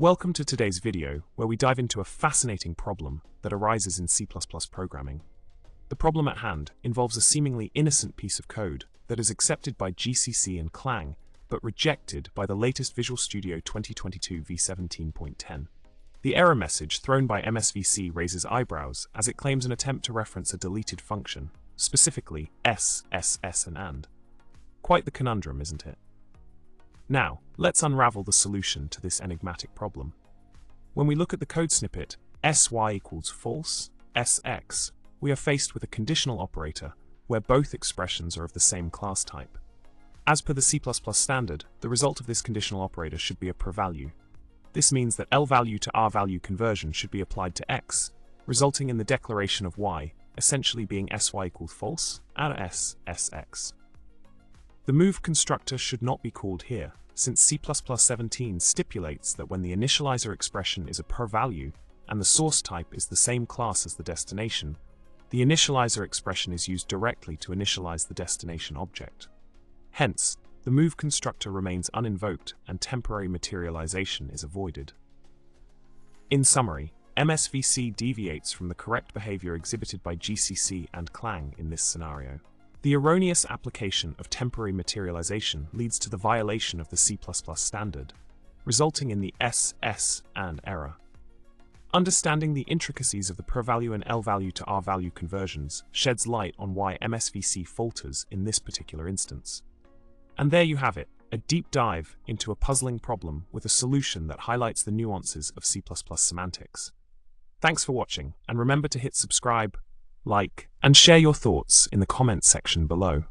Welcome to today's video, where we dive into a fascinating problem that arises in C++ programming. The problem at hand involves a seemingly innocent piece of code that is accepted by GCC and Clang, but rejected by the latest Visual Studio 2022 v17.10. The error message thrown by MSVC raises eyebrows as it claims an attempt to reference a deleted function, specifically s, and and. Quite the conundrum, isn't it? Now, let's unravel the solution to this enigmatic problem. When we look at the code snippet sy equals false, sx, we are faced with a conditional operator where both expressions are of the same class type. As per the C++ standard, the result of this conditional operator should be a prvalue. This means that L-value to R-value conversion should be applied to x, resulting in the declaration of y essentially being sy equals false and sx. The move constructor should not be called here, since C++17 stipulates that when the initializer expression is a prvalue and the source type is the same class as the destination, the initializer expression is used directly to initialize the destination object. Hence, the move constructor remains uninvoked and temporary materialization is avoided. In summary, MSVC deviates from the correct behavior exhibited by GCC and Clang in this scenario. The erroneous application of temporary materialization leads to the violation of the C++ standard, resulting in the s, and error. Understanding the intricacies of the prvalue and L-value to R-value conversions sheds light on why MSVC falters in this particular instance. And there you have it, a deep dive into a puzzling problem with a solution that highlights the nuances of C++ semantics. Thanks for watching, and remember to hit subscribe, like, and share your thoughts in the comments section below.